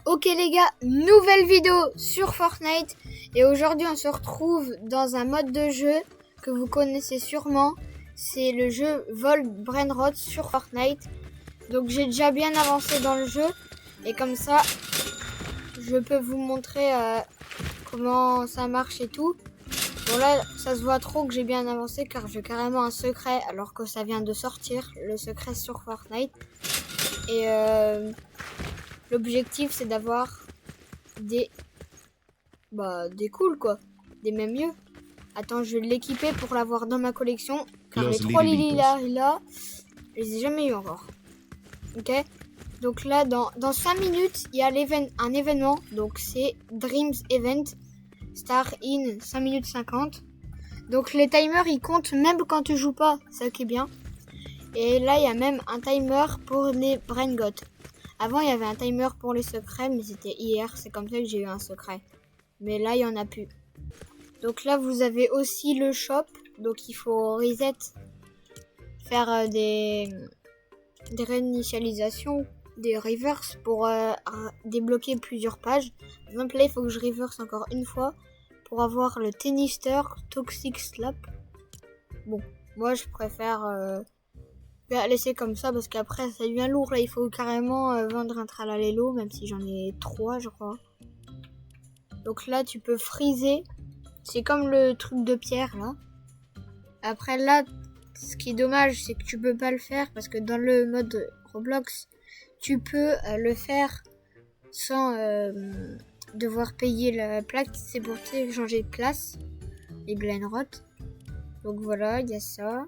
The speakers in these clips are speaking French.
Ok les gars, nouvelle vidéo sur Fortnite et aujourd'hui on se retrouve dans un mode de jeu que vous connaissez sûrement. C'est le jeu Vol Brainrot sur Fortnite. Donc j'ai déjà bien avancé dans le jeu et comme ça je peux vous montrer comment ça marche et tout. Bon là ça se voit trop que j'ai bien avancé car j'ai carrément un secret alors que ça vient de sortir, le secret sur Fortnite. Et l'objectif c'est d'avoir des cools quoi, des même mieux. Attends, je vais l'équiper pour l'avoir dans ma collection car les 3 Lily là, je les ai jamais eu encore. Ok, donc là dans 5 minutes il y a un événement, donc c'est Dreams Event Start in 5 minutes 50. Donc les timers ils comptent même quand tu joues pas, ça qui est bien. Et là il y a même un timer pour les Braingot. Avant il y avait un timer pour les secrets mais c'était hier, c'est comme ça que j'ai eu un secret. Mais là il y en a plus. Donc là vous avez aussi le shop, donc il faut reset, faire des réinitialisations, des reverse pour débloquer plusieurs pages. Par exemple là il faut que je reverse encore une fois pour avoir le Tennister Toxic Slap. Bon, moi je préfère laisser comme ça parce qu'après ça devient lourd. Là il faut carrément vendre un Tralalélo, même si j'en ai 3 je crois. Donc là tu peux freezer, c'est comme le truc de pierre là. Après là, ce qui est dommage c'est que tu peux pas le faire parce que dans le mode Roblox tu peux le faire sans devoir payer la plaque. C'est pour changer de place, les Brainrot. Donc voilà, il y a ça.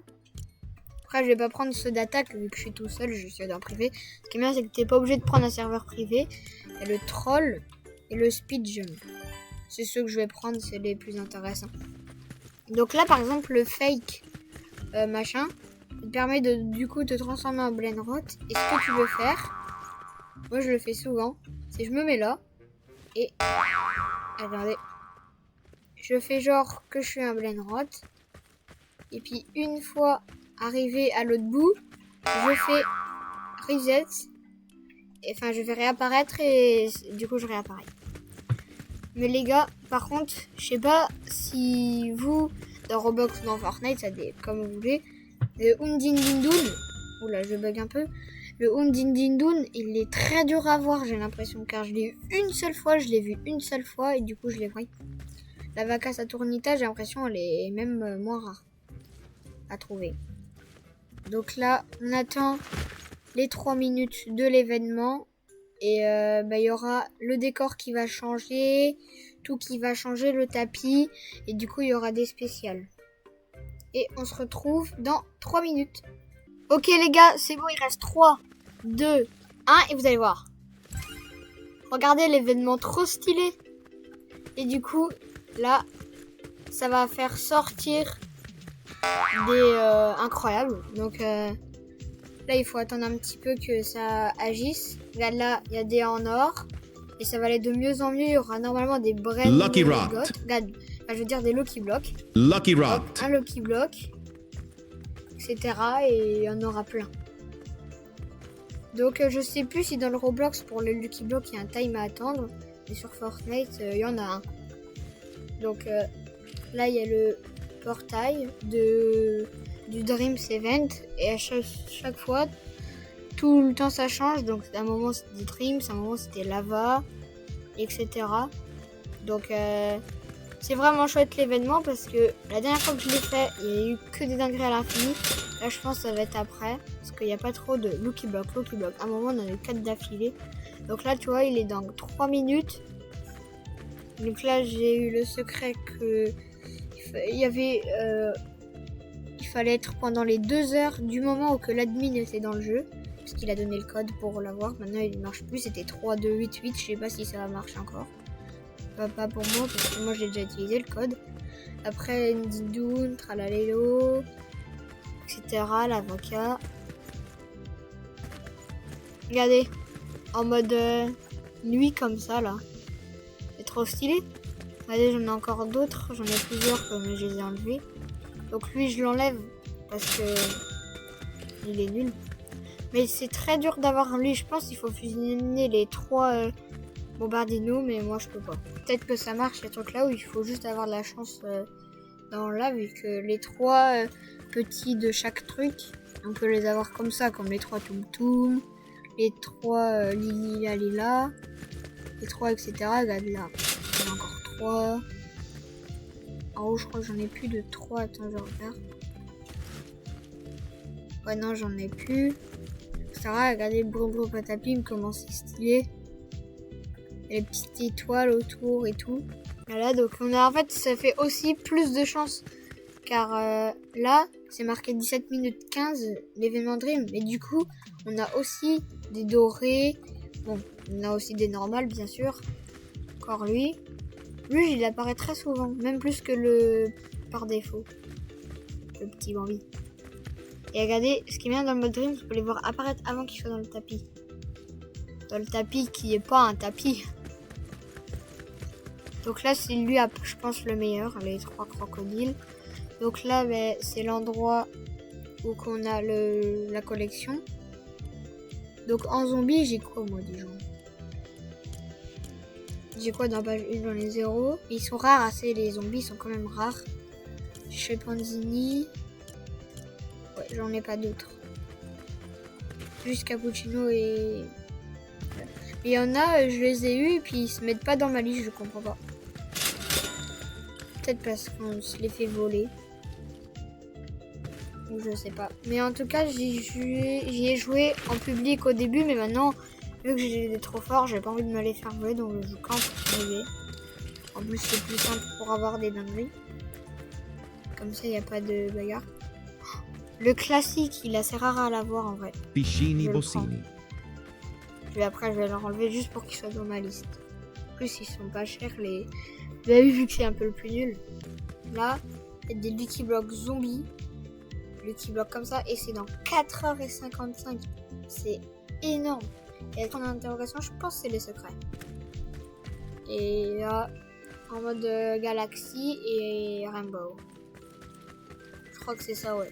Après je vais pas prendre ceux d'attaque vu que je suis tout seul, je suis dans privé. Ce qui est bien c'est que t'es pas obligé de prendre un serveur privé. Il y a le troll et le speed jump. C'est ceux que je vais prendre, c'est les plus intéressants. Donc là par exemple le fake machin, il permet de du coup te transformer en Brainrot. Et ce que tu veux faire, moi je le fais souvent, c'est je me mets là et attendez, je fais genre que je suis un Brainrot. Et puis une fois arrivé à l'autre bout, je fais reset. Enfin je vais réapparaître et du coup je réapparais. Mais les gars, par contre, je sais pas si vous, dans Roblox ou dans Fortnite, ça comme vous voulez, le Undindindun, oula je bug un peu, le Undindindun, il est très dur à voir j'ai l'impression, car je l'ai eu une seule fois, et du coup je l'ai pris. La Vaca Saturnita, j'ai l'impression elle est même moins rare à trouver. Donc là, on attend les 3 minutes de l'événement. Et il y aura le décor qui va changer, tout qui va changer, le tapis. Et du coup, il y aura des spéciales. Et on se retrouve dans 3 minutes. Ok les gars, c'est bon, il reste 3, 2, 1 et vous allez voir. Regardez l'événement trop stylé. Et du coup, là, ça va faire sortir des incroyables. Donc là, il faut attendre un petit peu que ça agisse. Regarde là, il y a des en or. Et ça va aller de mieux en mieux. Il y aura normalement des Brainrot. Regarde, je veux dire des Lucky Blocks. Lucky Rot. Hop, un Lucky Block. Etc. Et il y en aura plein. Donc je sais plus si dans le Roblox pour le Lucky Block il y a un time à attendre. Mais sur Fortnite, il y en a un. Donc là, il y a le portail du Dreams Event. Et à chaque fois, tout le temps ça change. Donc à un moment c'était Dreams, à un moment c'était Lava, etc. Donc c'est vraiment chouette l'événement parce que la dernière fois que je l'ai fait, il n'y a eu que des dingueries à l'infini. Là je pense que ça va être après parce qu'il n'y a pas trop de Lucky Block. À un moment on en a eu 4 d'affilée. Donc là tu vois il est dans 3 minutes. Donc là j'ai eu le secret que il fallait être pendant les 2 heures du moment où que l'admin était dans le jeu. Parce qu'il a donné le code pour l'avoir. Maintenant il ne marche plus, c'était 3288. Je sais pas si ça va marcher encore. Pas pour moi parce que moi j'ai déjà utilisé le code. Après Ndidoun, Tralalélo, etc. L'avocat. Regardez, en mode nuit comme ça là. C'est trop stylé. Regardez, j'en ai encore d'autres, j'en ai plusieurs mais je les ai enlevés. Donc lui je l'enlève parce que il est nul. Mais c'est très dur d'avoir lui, je pense qu'il faut fusionner les 3 Bombardino, mais moi je peux pas. Peut-être que ça marche, les trucs là où il faut juste avoir de la chance dans là, vu que les 3 petits de chaque truc, on peut les avoir comme ça, comme les 3 Toum Toum, les 3 Lili Lalila, les 3 etc. Regarde là, il y en a encore 3. En haut, je crois que j'en ai plus de 3. Attends, je regarde. Ouais, non, j'en ai plus. Sarah, regardez Bro Patapim, comment c'est stylé. Et les petites étoiles autour et tout. Voilà, donc on a en fait, ça fait aussi plus de chance. Car là, c'est marqué 17 minutes 15, l'événement Dream. Mais du coup, on a aussi des dorés. Bon, on a aussi des normales, bien sûr. Encore lui. Lui, il apparaît très souvent. Même plus que le par défaut. Le petit Bambi. Et regardez, ce qui est bien dans le mode Dream, tu peux les voir apparaître avant qu'ils soient dans le tapis. Dans le tapis qui est pas un tapis. Donc là, c'est lui, je pense, le meilleur, les 3 crocodiles. Donc là, c'est l'endroit où qu'on a la collection. Donc en zombie, j'ai quoi moi déjà? J'ai quoi dans page 1? J'en ai 0. Ils sont rares assez, les zombies sont quand même rares. Chez Panzini. Ouais, j'en ai pas d'autres. Juste Cappuccino et... Il y en a, je les ai eus et puis ils se mettent pas dans ma liste, je comprends pas. Peut-être parce qu'on se les fait voler. Ou je sais pas. Mais en tout cas, j'y ai joué en public au début, mais maintenant, vu que j'ai trop fort, j'ai pas envie de me les faire voler, donc je joue qu'en privé. En plus, c'est plus simple pour avoir des dingueries. Comme ça, il n'y a pas de bagarre. Le classique, il est assez rare à l'avoir en vrai. Piscini Bossini. Puis après, je vais leur enlever juste pour qu'ils soient dans ma liste. En plus, ils sont pas chers, les... Vous avez vu que c'est un peu le plus nul. Là, il y a des Lucky Blocks zombies. Lucky Blocks comme ça, et c'est dans 4h55. C'est énorme. Et avec ton interrogation, je pense que c'est les secrets. Et là, en mode Galaxy et Rainbow. Je crois que c'est ça, ouais.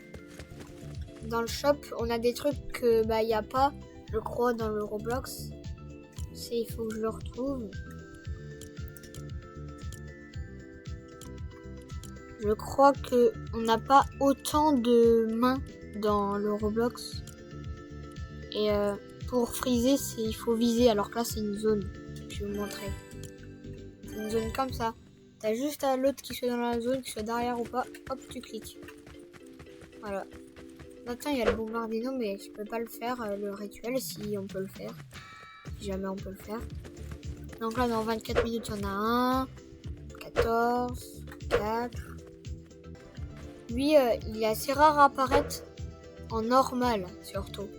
Dans le shop, on a des trucs que y a pas, je crois, dans le Roblox. Il faut que je le retrouve. Je crois que on n'a pas autant de mains dans le Roblox. Et pour friser, il faut viser. Alors que là, c'est une zone. Je vais vous montrer. C'est une zone comme ça. T'as juste à l'autre qui soit dans la zone, qui soit derrière ou pas. Hop, tu cliques. Voilà. Maintenant, il y a le bombardino, mais je peux pas le faire, le rituel, si on peut le faire. Si jamais on peut le faire. Donc là, dans 24 minutes, il y en a 1, 14, 4. Lui, il est assez rare à apparaître en normal, surtout.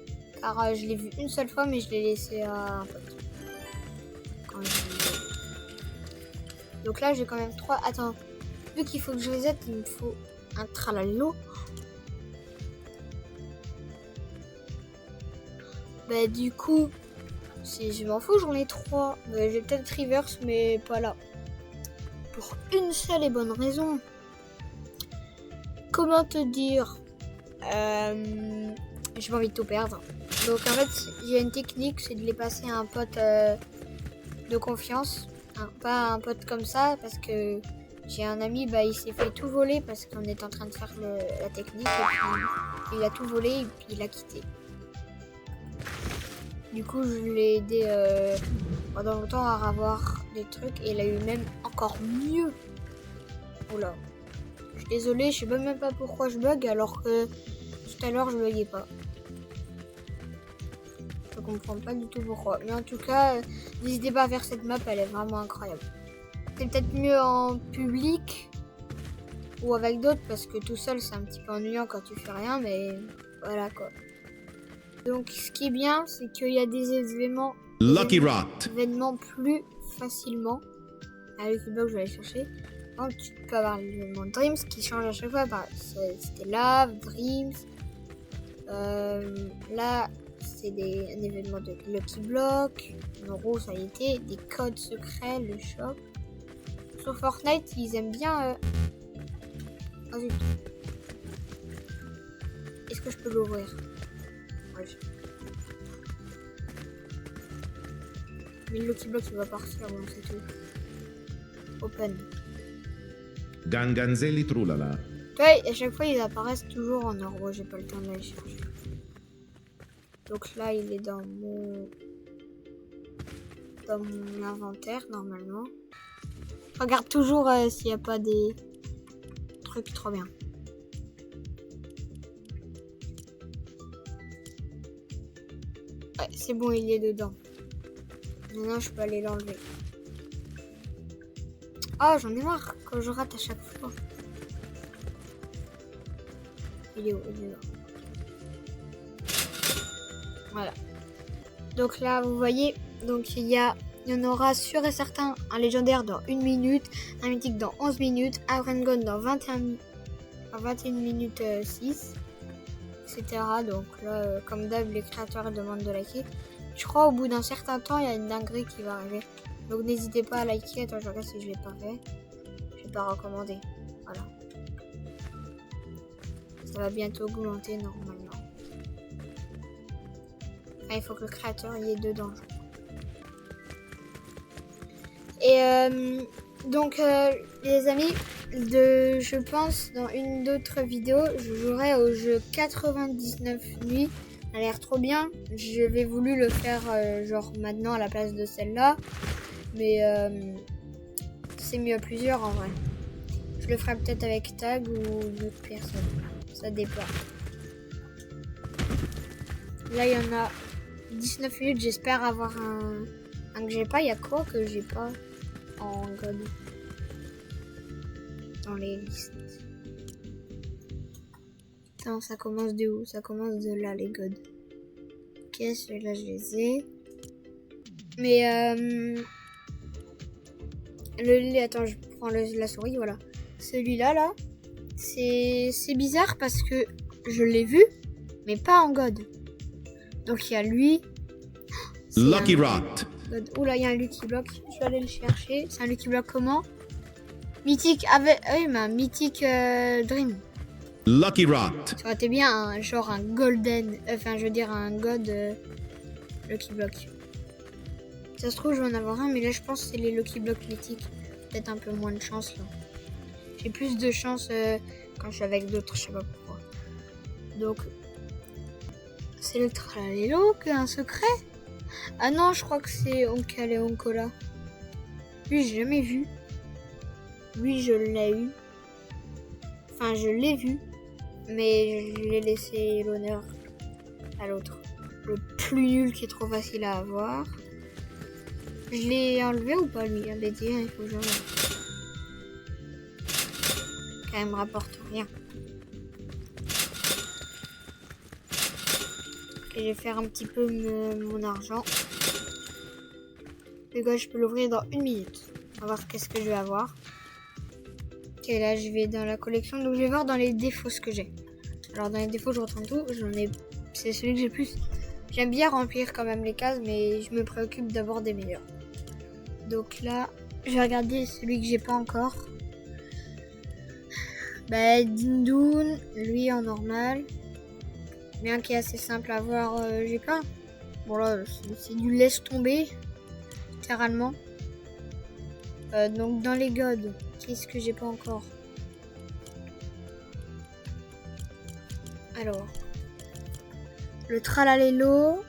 Car je l'ai vu une seule fois, mais je l'ai laissé à un pote. Donc là, j'ai quand même 3. Attends, vu qu'il faut que je reset, il me faut un tralalo. Du coup, si je m'en fous, j'en ai 3. J'ai peut-être reverse, mais pas là. Pour une seule et bonne raison. Comment te dire, j'ai pas envie de tout perdre. Donc en fait, j'ai une technique, c'est de les passer à un pote de confiance. Pas un pote comme ça, parce que j'ai un ami, il s'est fait tout voler parce qu'on est en train de faire la technique. Et puis, il a tout volé et puis il a quitté. Du coup, je l'ai aidé pendant longtemps à avoir des trucs et il a eu même encore mieux. Oula. Je suis désolée, je sais même pas pourquoi je bug alors que tout à l'heure je buguais pas. Je comprends pas du tout pourquoi. Mais en tout cas, n'hésitez pas à faire cette map, elle est vraiment incroyable. C'est peut-être mieux en public ou avec d'autres parce que tout seul c'est un petit peu ennuyant quand tu fais rien, mais voilà quoi. Donc ce qui est bien, c'est qu'il y a des événements plus facilement. Avec le bloc, je vais aller chercher. Donc tu peux avoir l'événement Dreams qui change à chaque fois. C'était Love, Dreams. Là, c'est un événement de Lucky Block. En gros, ça a été des codes secrets, le shop. Sur Fortnite, ils aiment bien. Oh zut. Est-ce que je peux l'ouvrir? Ouais. Mais le Lucky Block il va partir, bon c'est tout. Open. Ganganzelli Trulala. Ouais, à chaque fois ils apparaissent toujours en or. Bon, j'ai pas le temps d'aller chercher. Donc là il est dans mon inventaire normalement. Je regarde toujours s'il n'y a pas des trucs trop bien. Ouais, c'est bon, il est dedans. Maintenant je peux aller l'enlever. Ah, j'en ai marre quand je rate à chaque fois. Il est où? Il est là. Voilà. Donc là, vous voyez, donc il y en aura sûr et certain un légendaire dans 1 minute, un mythique dans 11 minutes, un Rengon dans 21 minutes 6, etc. Donc là, comme d'hab, les créateurs demandent de liker. Je crois au bout d'un certain temps, il y a une dinguerie qui va arriver. Donc n'hésitez pas à liker. Attends, je regarde si je l'ai pas fait. Je vais pas recommander. Voilà. Ça va bientôt augmenter normalement. Enfin, il faut que le créateur y ait dedans. Et donc les amis, je pense dans une d'autres vidéos, je jouerai au jeu 99 nuits. Ça a l'air trop bien. J'avais voulu le faire genre maintenant à la place de celle-là. Mais c'est mieux à plusieurs en vrai. Je le ferai peut-être avec Tag ou d'autres personnes. Ça dépend. Là il y en a 19 minutes. J'espère avoir un que j'ai pas. Il y a quoi que j'ai pas en god dans les listes? Attends, ça commence de où? Ça commence de là les gods. Ok, celui-là je les ai. Mais attends, je prends la souris, voilà. Celui-là, là, c'est bizarre parce que je l'ai vu, mais pas en god. Donc il y a lui. Lucky Rot. Oula, il y a un Lucky Block. Je vais aller le chercher. C'est un Lucky Block comment? Mythique avec. Ah oui, mais un Mythique Dream. Lucky Rot. Ça aurait été bien genre un Golden. Enfin, je veux dire un God Lucky Block. Ça se trouve, je vais en avoir un, mais là, je pense que c'est les Lucky Block mythiques. Peut-être un peu moins de chance, là. J'ai plus de chance quand je suis avec d'autres, je sais pas pourquoi. Donc, c'est le Tralalelo qui a un secret? Ah non, je crois que c'est Onkale et Onkola. Lui, j'ai jamais vu. Lui, je l'ai eu. Enfin, je l'ai vu. Mais je l'ai laissé l'honneur à l'autre. Le plus nul qui est trop facile à avoir. Je l'ai enlevé ou pas lui? Il faut que j'enlève. Quand même, rapporte rien. Et je vais faire un petit peu mon argent. Le gars, je peux l'ouvrir dans 1 minute. On va voir qu'est-ce que je vais avoir. Ok, là, je vais dans la collection. Donc, je vais voir dans les défauts ce que j'ai. Alors, dans les défauts, je retourne tout. C'est celui que j'ai plus. J'aime bien remplir quand même les cases, mais je me préoccupe d'abord des meilleurs. Donc là, je vais regarder celui que j'ai pas encore. Bah, Dindoun, lui en normal. Bien qui est assez simple à voir, j'ai pas. Bon là, c'est du laisse tomber, littéralement. Donc dans les gods, qu'est-ce que j'ai pas encore? Alors, le Tralalelo.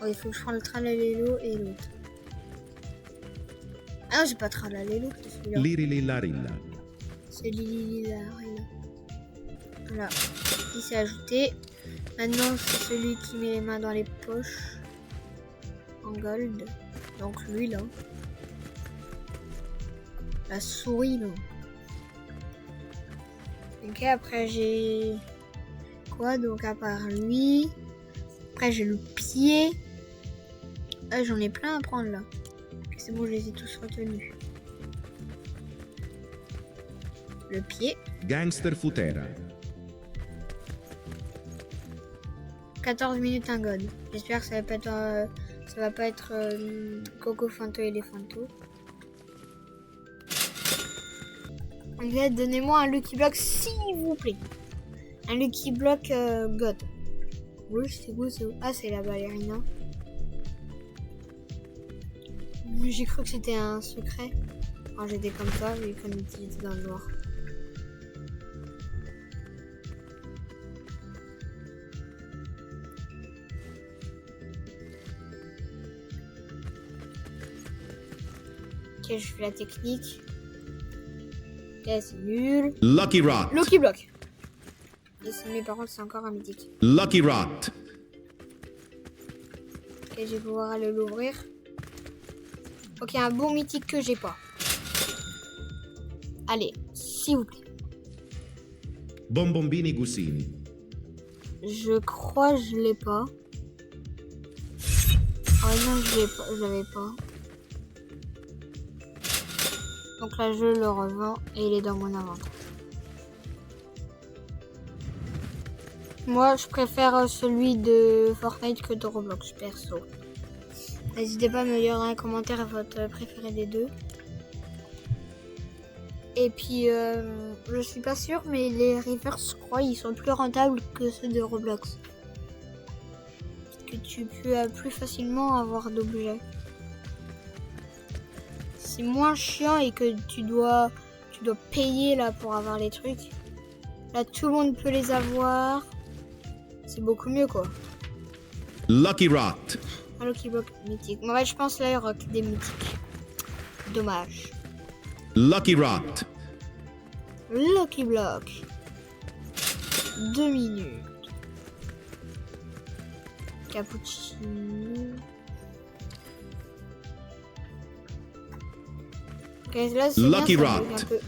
Oh, il faut que je prenne le Tralalelo et l'autre. Ah non, j'ai pas Tralalelo, c'est celui-là. Lirilarilla. C'est Lirilarilla. Voilà, il s'est ajouté. Maintenant, c'est celui qui met les mains dans les poches. En gold. Donc lui, là. La souris, là. Ok, après j'ai... Quoi? Donc à part lui... Après j'ai le pied. J'en ai plein à prendre, là. Okay, c'est bon, je les ai tous retenus. Le pied. Gangster Futera. 14 minutes un god. J'espère que ça va pas être Coco Fanto et les Fanto. Ok, donnez-moi un Lucky Block s'il vous plaît. Un Lucky Block god. Oui, c'est où? Ah, c'est la ballerina. J'ai cru que c'était un secret. Quand j'étais comme ça, vu qu'on était dans le noir. Ok, je fais la technique. Ok, c'est nul. Lucky Rot. Lucky Block. Mais par contre, c'est encore un mythique. Lucky Rot. Ok, je vais pouvoir aller l'ouvrir. Ok, un bon mythique que j'ai pas. Allez, s'il vous plaît. Bonbombini Gusini. Je crois que je l'ai pas. Oh non, je l'avais pas. Donc là, je le revends et il est dans mon inventaire. Moi, je préfère celui de Fortnite que de Roblox, perso. N'hésitez pas à me dire dans les commentaires votre préféré des deux. Et puis, je suis pas sûre, mais les Rivers, je crois, ils sont plus rentables que ceux de Roblox. Parce que tu peux plus facilement avoir d'objets. C'est moins chiant et que tu dois payer là pour avoir les trucs. Là, tout le monde peut les avoir. C'est beaucoup mieux, quoi. Lucky Rot. Un Lucky Block mythique. En fait, je pense là, il y aura que des mythiques. Dommage. Lucky Rot. Lucky Block. 2 minutes. Cappuccino. Ok, là, c'est Lucky bien, ça Rot. bug un peu.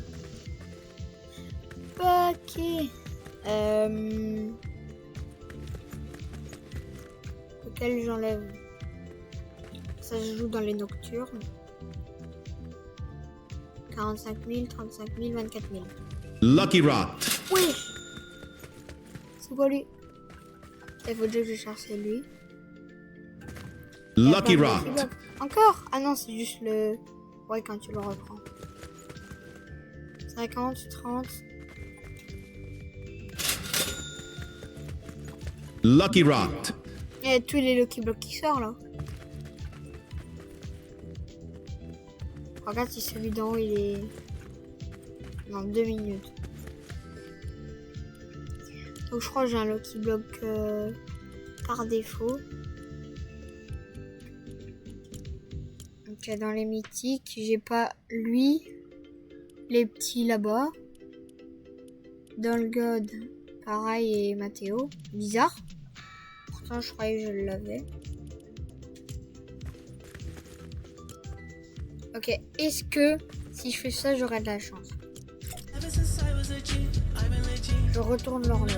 Ok. Lequel j'enlève? Ça, je joue dans les nocturnes. 45 000, 35 000, 24 000. Lucky Rot. Oui. C'est quoi lui? Il faut déjà que je cherche lui. Il y a Lucky plein de Lucky Rot. Block. Encore? Ah non, c'est juste le... Ouais, quand tu le reprends. 50, 30. Lucky Rot. Il y a tous les Lucky Blocks qui sortent là. Regarde si celui d'en haut il est... dans 2 minutes. Donc je crois que j'ai un Lucky Block par défaut. Ok, dans les mythiques, j'ai pas lui. Les petits là-bas. Dans le God, pareil et Mathéo. Bizarre. Pourtant je croyais que je l'avais. Ok, est-ce que si je fais ça, j'aurai de la chance? Je retourne l'horloge.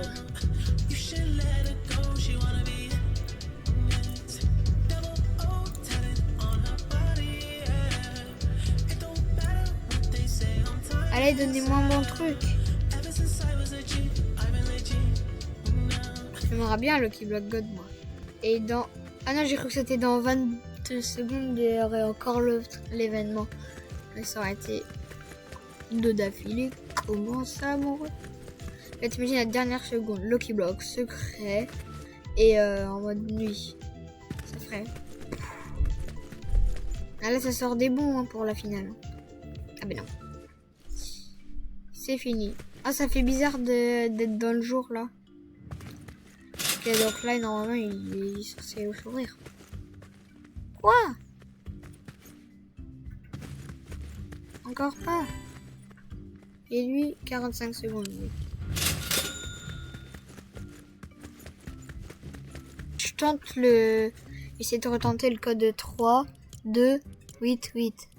Allez, donnez-moi un bon truc. J'aimerais bien le Lucky Block God, moi. Et dans... Ah non, j'ai cru que c'était dans 22 secondes, il y aurait encore l'événement. Mais ça aurait été 2 d'affilée. Comment ça, amoureux? Là, t'imagines la dernière seconde, Lucky Block, secret, et en mode nuit. Ça ferait... Ah là, ça sort des bons hein, pour la finale. Ah ben non. C'est fini. Ah, ça fait bizarre d'être dans le jour, là. Ok, donc là, normalement, il est censé s'ouvrir. Quoi? Encore pas. Et lui, 45 secondes. Lui. Je tente le... J'essaie de retenter le code 3, 2, 8, 8.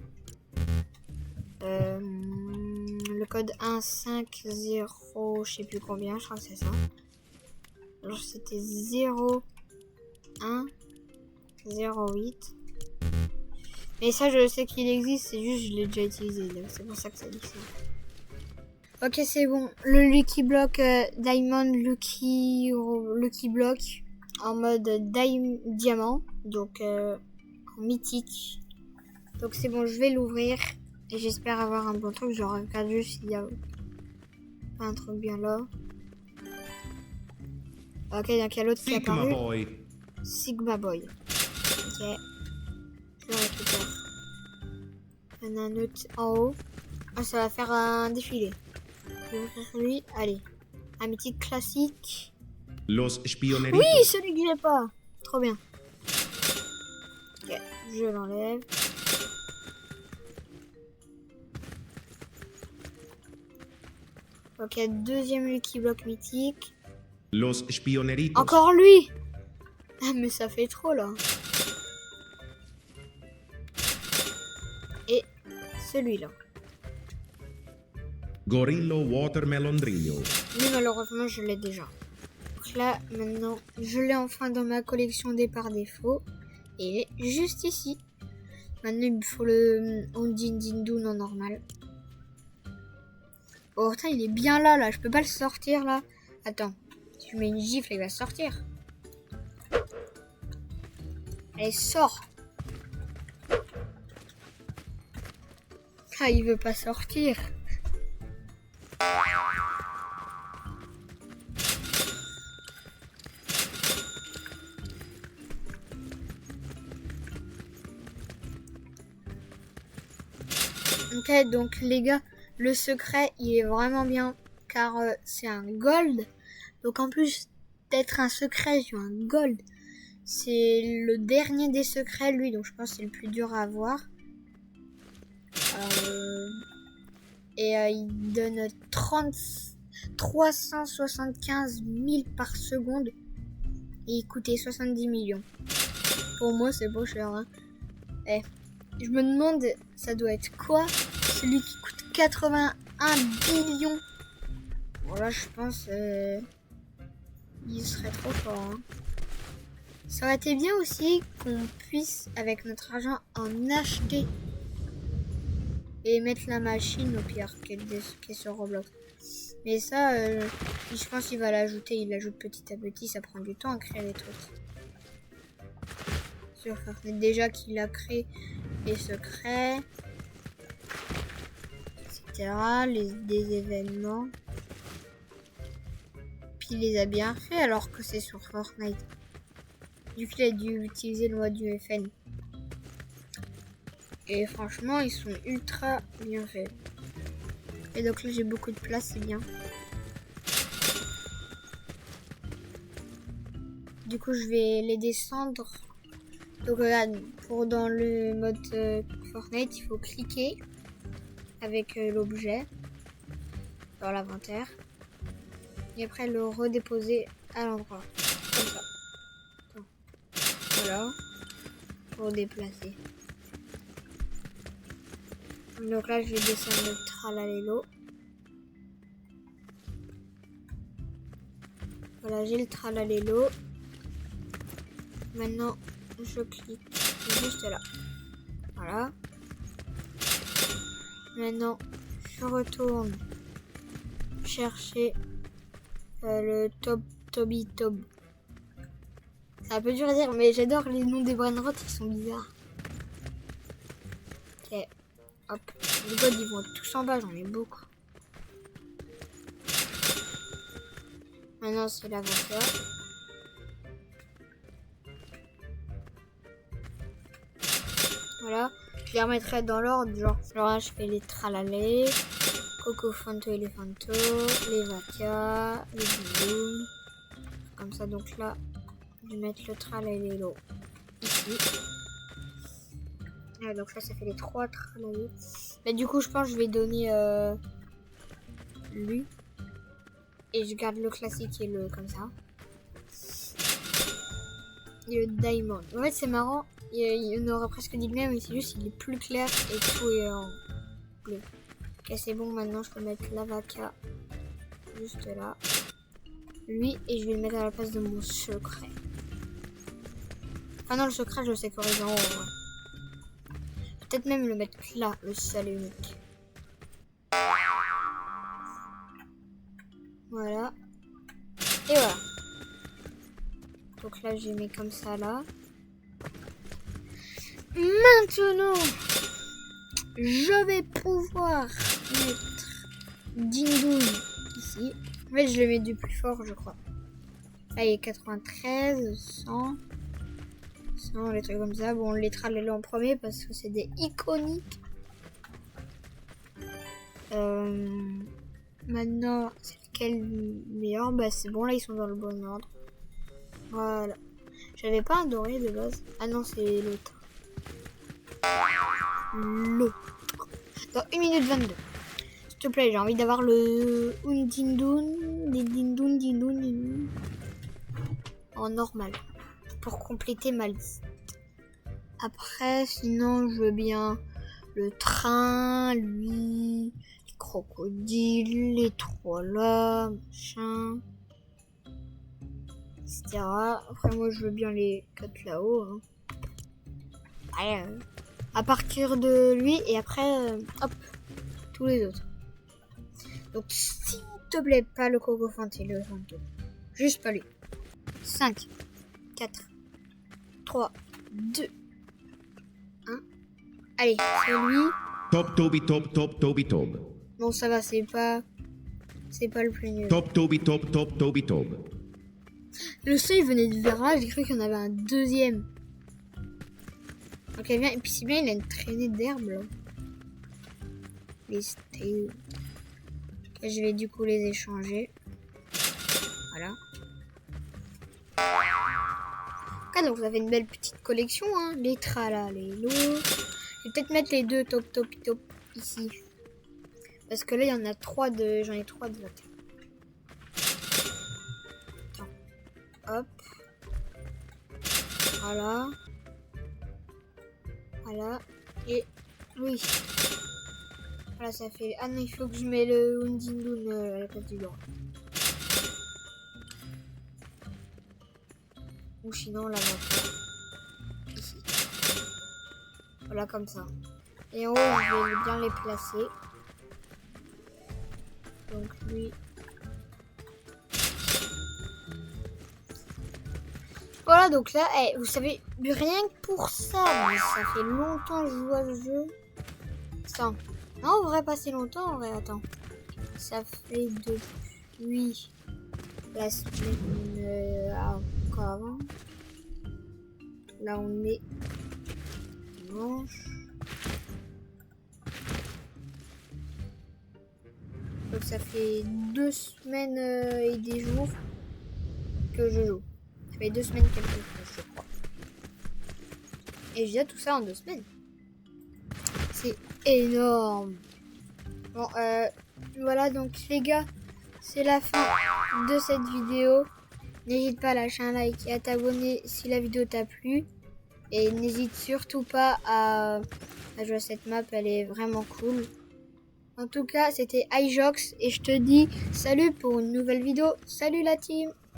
Le code 1, 5, 0, je sais plus combien, je crois que c'est ça. Alors c'était 0, 1, 0, 8. Mais ça, je sais qu'il existe, c'est juste je l'ai déjà utilisé, donc c'est pour ça que ça dit ça. Ok, c'est bon. Le Lucky Block Diamond Lucky Block en mode diamant, donc en mythique. Donc c'est bon, je vais l'ouvrir et j'espère avoir un bon truc. Je regarde juste s'il y a un truc bien là. Ok, donc il y a l'autre qui est Sigma apparu. Boy. Sigma Boy. Ok. Je le récupère. Il y en a un autre en haut. Ah, ça va faire un défilé. Je vais faire lui. Allez. Un mythique classique. Los Spioneritos. Oui, celui que j'ai pas. Trop bien. Ok, je l'enlève. Ok, deuxième Lucky Block mythique. Los Spioneritos. Encore lui. Ah, mais ça fait trop là. Et celui-là. Gorillo Watermelondrillo. Lui, malheureusement, je l'ai déjà. Donc là, maintenant, je l'ai enfin dans ma collection des par défaut. Et il est juste ici. Maintenant, il me faut le Ondine Dindoun en normal. Oh, putain, il est bien là. Je peux pas le sortir, là. Attends. Si je mets une gifle, il va sortir. Allez, sors. Ah, il veut pas sortir. Ok, donc les gars, le secret, il est vraiment bien, car c'est un gold. Donc en plus d'être un secret sur un gold, c'est le dernier des secrets, lui, donc je pense que c'est le plus dur à avoir. Il donne 375 000 par seconde. Et il coûtait 70 millions. Pour moi, c'est pas cher. Hein. Je me demande, ça doit être quoi? Celui qui coûte 81 billions. Bon là, je pense il serait trop fort. Hein. Ça aurait été bien aussi qu'on puisse, avec notre argent, en acheter. Et mettre la machine au pire qui est sur Roblox. Mais ça, je pense qu'il va l'ajouter. Il l'ajoute petit à petit. Ça prend du temps à créer les trucs. Sur Fortnite, déjà qu'il a créé les secrets, etc. Des événements. Puis il les a bien fait alors que c'est sur Fortnite. Du coup, il a dû utiliser le mode du FN. Et franchement, ils sont ultra bien faits. Et donc là, j'ai beaucoup de place, c'est bien. Du coup, je vais les descendre. Donc regarde, pour dans le mode Fortnite, il faut cliquer avec l'objet dans l'inventaire. Et après, le redéposer à l'endroit. Comme ça. Voilà. Pour déplacer. Donc là, je vais descendre le tralalélo. Voilà, j'ai le tralalélo. Maintenant, je clique juste là. Voilà. Maintenant, je retourne chercher le Toby Tob. C'est un peu dur à dire, mais j'adore les noms des brainrots, ils sont bizarres. Ok. Hop, les gods ils vont être tous en bas, j'en ai beaucoup. Maintenant c'est l'avocat. Voilà, je les remettrai dans l'ordre, genre là je fais les tralalés, Coco Fanto Elefanto, les Vaca, les Boum. Comme ça, donc là, je vais mettre le tralalélo ici. Ah, donc là ça fait les 3 tralalés. Mais du coup je pense que je vais donner lui. Et je garde le classique et le comme ça. Et le diamond. En fait c'est marrant. On aurait presque dit le même, mais c'est juste il est plus clair et tout est en bleu. Ok, c'est bon, maintenant je peux mettre l'avaca juste là. Lui, et je vais le mettre à la place de mon secret. Ah non, le secret je le sécurise en haut. Ouais. Peut-être même le mettre là, le seul et unique. Voilà. Et voilà. Donc là, je mets comme ça là. Maintenant, je vais pouvoir mettre Dindoun ici. En fait, je le mets du plus fort, je crois. Là, il est 93, 100, les trucs comme ça. Bon, on les tralale en premier parce que c'est des iconiques. Maintenant, c'est lequel meilleur? Bah c'est bon, là ils sont dans le bon ordre. Voilà. J'avais pas un doré de base. Ah non, c'est l'autre. Dans 1 minute 22. S'il te plaît, j'ai envie d'avoir le Dindun en normal pour compléter ma liste. Après, sinon, je veux bien le train, lui, les crocodiles, les trois là, machin, etc. Après, moi, je veux bien les 4 là-haut. Hein. Allez, à partir de lui, et après, hop, tous les autres. Donc, s'il te plaît, pas le Cocofant et le fantôme. Juste pas lui. 5, 4, 3, 2, 1. Allez, c'est lui. Top Toby Top Top Toby Tob. Bon, ça va, c'est pas le plus nul. Top Toby Top Top Toby Tob. Le son, il venait de Vera, j'ai cru qu'il y en avait un deuxième. Ok, bien, et puis c'est bien, il a une traînée d'herbe, là. Les stay. Ok, je vais du coup les échanger. Voilà. Ok, donc ça fait une belle petite collection, hein. Les tralas, les lots. Je vais peut-être mettre les deux top ici. Parce que là, il y en a 3 de... J'en ai 3 de vote. Attends. Hop. Voilà. Voilà. Et... Oui. Voilà, ça fait... Ah non, il faut que je mette le Undindun à la place du droit. Ou sinon, la voiture. Ici. Voilà, comme ça. Et en haut, je vais bien les placer. Donc lui. Voilà, donc là, vous savez, rien que pour ça, mais ça fait longtemps que je joue à ce jeu. Attends. Non, on devrait passer longtemps, en vrai, attends. Ça fait depuis la semaine encore avant. Là, on est dimanche. Donc ça fait 2 semaines et des jours que je joue. Ça fait 2 semaines quelque chose, je crois. Et j'ai tout ça en 2 semaines. C'est énorme. Bon, voilà donc les gars, c'est la fin de cette vidéo. N'hésite pas à lâcher un like et à t'abonner si la vidéo t'a plu. Et n'hésite surtout pas à jouer à cette map, elle est vraiment cool. En tout cas, c'était iJox et je te dis salut pour une nouvelle vidéo. Salut la team!